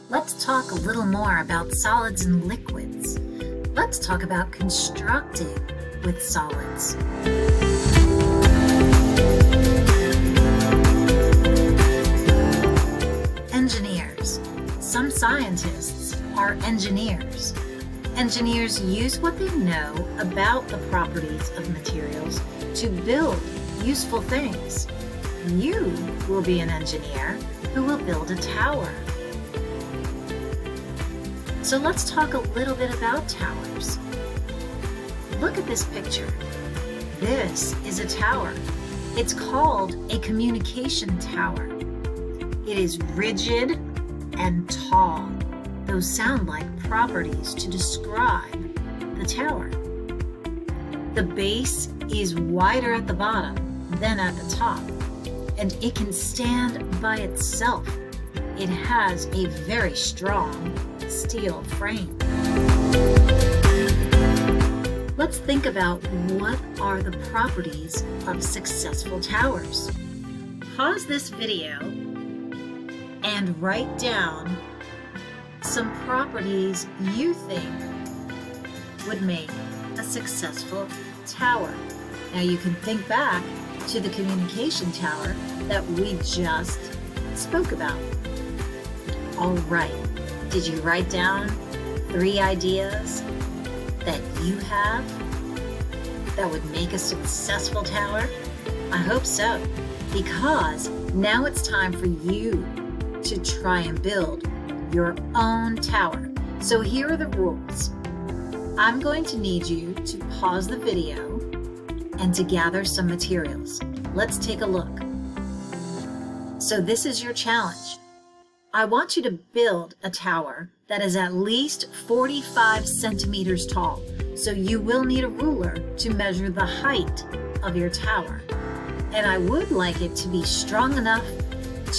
Let's talk a little more about solids and liquids. Let's talk about constructing with solids. Engineers. Some scientists are engineers. Engineers use what they know about the properties of materials to build useful things. You will be an engineer who will build a tower. So let's talk a little bit about towers. Look at this picture. This is a tower. It's called a communication tower. It is rigid and tall. Those sound like properties to describe the tower. The base is wider at the bottom than at the top, and it can stand by itself. It has a very strong steel frame. Let's think about what are the properties of successful towers. Pause this video and write down some properties you think would make a successful tower. Now you can think back to the communication tower that we just spoke about. All right, did you write down 3 ideas that you have that would make a successful tower? I hope so, because now it's time for you to try and build your own tower. So here are the rules. I'm going to need you to pause the video and to gather some materials. Let's take a look. So this is your challenge. I want you to build a tower that is at least 45 centimeters tall. So you will need a ruler to measure the height of your tower. And I would like it to be strong enough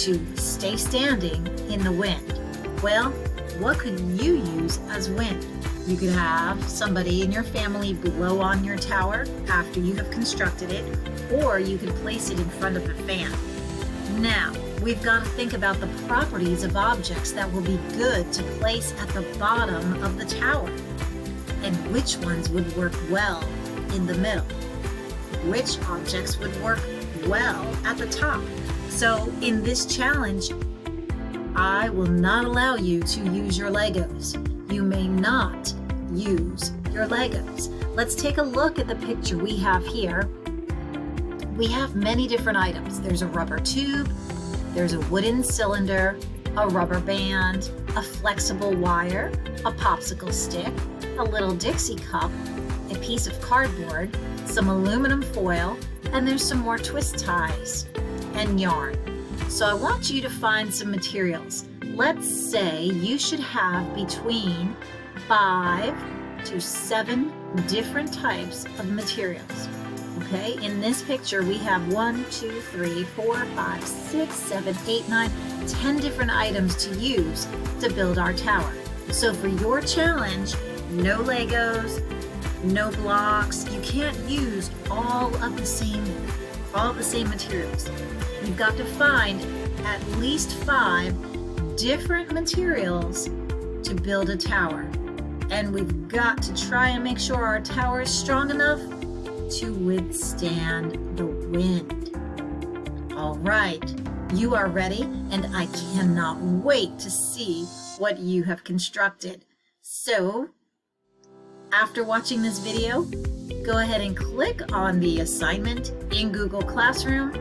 to stay standing in the wind. Well, what could you use as wind? You could have somebody in your family blow on your tower after you have constructed it, or you could place it in front of the fan. Now, we've got to think about the properties of objects that will be good to place at the bottom of the tower, and which ones would work well in the middle. Which objects would work well at the top. So in this challenge, I will not allow you to use your Legos. You may not use your Legos. Let's take a look at the picture we have here. We have many different items. There's a rubber tube, there's a wooden cylinder, a rubber band, a flexible wire, a popsicle stick, a little Dixie cup, a piece of cardboard, some aluminum foil, and there's some more twist ties and yarn. So I want you to find some materials. Let's say you should have between 5 to 7 different types of materials. Okay, in this picture we have 1, 2, 3, 4, 5, 6, 7, 8, 9, 10 different items to use to build our tower. So for your challenge, no Legos, no blocks. You can't use all the same materials. You've got to find at least 5 different materials to build a tower. And we've got to try and make sure our tower is strong enough to withstand the wind. All right, you are ready, and I cannot wait to see what you have constructed. So, after watching this video, go ahead and click on the assignment in Google Classroom.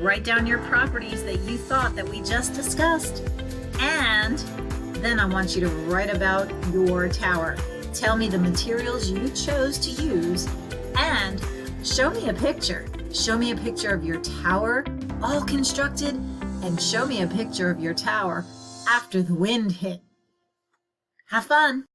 Write down your properties that you thought that we just discussed, and then I want you to write about your tower. Tell me the materials you chose to use, and show me a picture. Show me a picture of your tower all constructed, and show me a picture of your tower after the wind hit. Have fun!